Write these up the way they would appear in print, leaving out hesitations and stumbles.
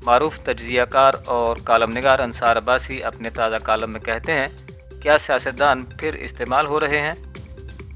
मारूफ तज्जिया car और कालम निगार अंसार अब्बासी अपने ताज़ा कालम में कहते हैं, क्या सियासतदान फिर इस्तेमाल हो रहे हैं?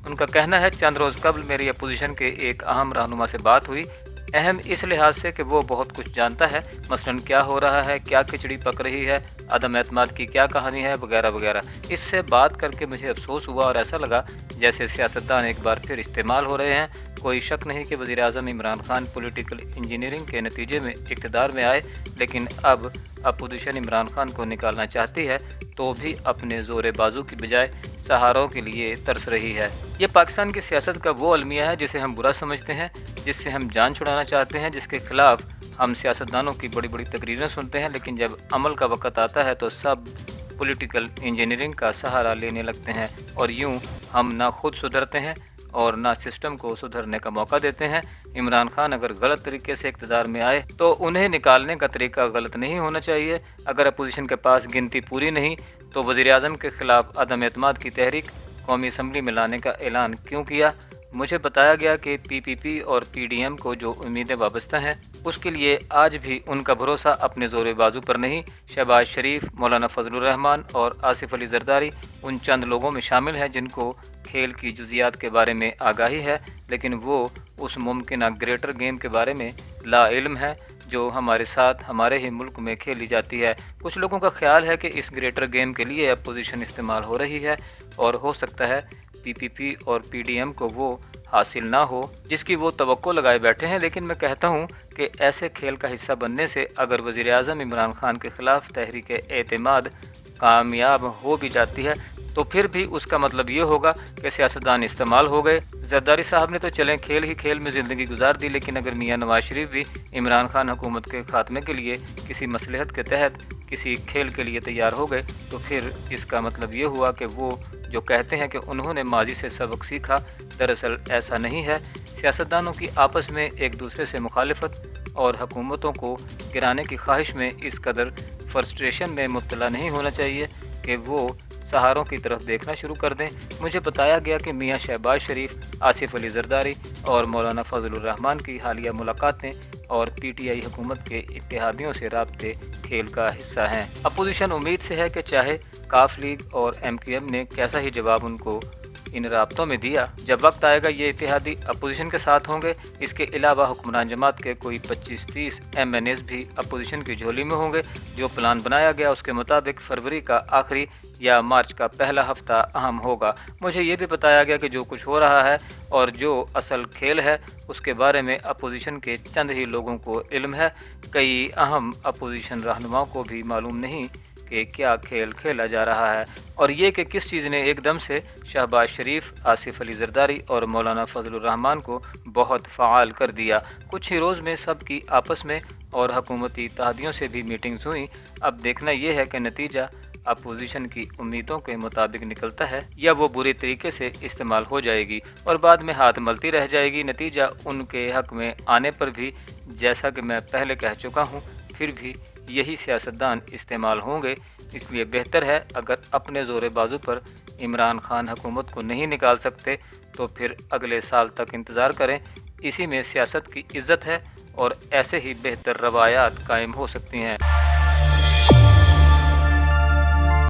उनका कहना है, चंद रोज़ कबल मेरी अपोजिशन के एक अहम रहनुमा से बात हुई। अहम इस लिहाज से कि वो बहुत कुछ जानता है, मसलन क्या हो रहा है, क्या खिचड़ी पक रही है, अदम एतमाद की क्या कहानी है, वगैरह वगैरह। इससे बात करके मुझे अफसोस हुआ और ऐसा लगा जैसे सियासतदान एक बार फिर इस्तेमाल हो रहे हैं। कोई शक नहीं कि वज़ीर आज़म इमरान खान पॉलिटिकल इंजीनियरिंग के नतीजे में इक़्तिदार में आए, लेकिन अब अपोजिशन इमरान खान को निकालना चाहती है तो भी अपने ज़ोर बाजू की बजाय सहारों के लिए तरस रही है। ये पाकिस्तान की सियासत का वो अलमिया है जिसे हम बुरा समझते हैं, जिससे हम जान छुड़ाना चाहते हैं, जिसके खिलाफ हम सियासतदानों की बड़ी बड़ी तकरीरें सुनते हैं, लेकिन जब अमल का वक़्त आता है तो सब पॉलिटिकल इंजीनियरिंग का सहारा लेने लगते हैं और यूं हम ना खुद सुधरते हैं और ना सिस्टम को सुधरने का मौका देते हैं। इमरान खान अगर गलत तरीके से इक़्तिदार में आए तो उन्हें निकालने का तरीका गलत नहीं होना चाहिए। अगर अपोजिशन के पास गिनती पूरी नहीं तो वज़ीर आज़म के ख़िलाफ़ अदम एतमाद की तहरीक कौमी असम्बली में लाने का ऐलान क्यों किया? मुझे बताया गया कि पीपीपी और पीडीएम को जो उम्मीदें वाबस्ता हैं उसके लिए आज भी उनका भरोसा अपने ज़ोर बाजू पर नहीं। शहबाज शरीफ, मौलाना फजलुर रहमान और आसिफ अली जरदारी उन चंद लोगों में शामिल हैं जिनको खेल की जुज़ियात के बारे में आगाही है, लेकिन वो उस मुमकिन ग्रेटर गेम के बारे में लाइल्म है जो हमारे साथ हमारे ही मुल्क में खेली जाती है। कुछ लोगों का ख्याल है कि इस ग्रेटर गेम के लिए अपोजिशन इस्तेमाल हो रही है और हो सकता है पीपीपी और पीडीएम को वो हासिल ना हो जिसकी वो तवक्को लगाए बैठे हैं। लेकिन मैं कहता हूँ कि ऐसे खेल का हिस्सा बनने से अगर वज़ीर आज़म इमरान खान के ख़िलाफ़ तहरीक एतमाद कामयाब हो भी जाती है तो फिर भी उसका मतलब ये होगा कि सियासतदान इस्तेमाल हो गए। जरदारी साहब ने तो चलें खेल ही खेल में ज़िंदगी गुजार दी, लेकिन अगर मियाँ नवाज शरीफ भी इमरान खान हुकूमत के खात्मे के लिए किसी मसलहत के तहत किसी खेल के लिए तैयार हो गए तो फिर इसका मतलब ये हुआ कि वो जो कहते हैं कि उन्होंने माजी से सबक सीखा, दरअसल ऐसा नहीं है। सियासतदानों की आपस में एक दूसरे से मुखालिफत और हुकूमतों को गिराने की ख्वाहिश में इस कदर फ्रस्ट्रेशन में मुब्तला नहीं होना चाहिए कि वो सहारों की तरफ देखना शुरू कर दें। मुझे बताया गया कि मियाँ शहबाज शरीफ, आसिफ अली जरदारी और मौलाना फजलुर रहमान की हालिया मुलाकातें और पीटीआई हुकूमत के इत्तेहादियों से राब्ते खेल का हिस्सा हैं। अपोजिशन उम्मीद से है कि चाहे काफ लीग और एमक्यूएम ने कैसा ही जवाब उनको इन राब्तों में दिया, जब वक्त आएगा ये इत्तेहादी अपोजिशन के साथ होंगे। इसके अलावा हुक्मरान जमात के कोई 25-30 MNAs भी अपोजिशन की झोली में होंगे। जो प्लान बनाया गया उसके मुताबिक फरवरी का आखिरी या मार्च का पहला हफ्ता अहम होगा। मुझे ये भी बताया गया कि जो कुछ हो रहा है और जो असल खेल है उसके बारे में अपोजिशन के चंद ही लोगों को इल्म है। कई अहम अपोजिशन रहनुमाओं को भी मालूम नहीं कि क्या खेल खेला जा रहा है और ये कि किस चीज़ ने एकदम से शहबाज शरीफ, आसिफ अली जरदारी और मौलाना फजलुर रहमान को बहुत फ़ाल कर दिया। कुछ ही रोज़ में सब की आपस में और हुकूमती इत्तेहादियों से भी मीटिंग्स हुई। अब देखना यह है कि नतीजा अपोजिशन की उम्मीदों के मुताबिक निकलता है या वो बुरी तरीके से इस्तेमाल हो जाएगी और बाद में हाथ मलती रह जाएगी। नतीजा उनके हक में आने पर भी, जैसा कि मैं पहले कह चुका हूँ, फिर भी यही सियासतदान इस्तेमाल होंगे। इसलिए बेहतर है अगर अपने ज़ोर बाजू पर इमरान खान हुकूमत को नहीं निकाल सकते तो फिर अगले साल तक इंतज़ार करें। इसी में सियासत की इज़्ज़त है और ऐसे ही बेहतर रवायात कायम हो सकती हैं।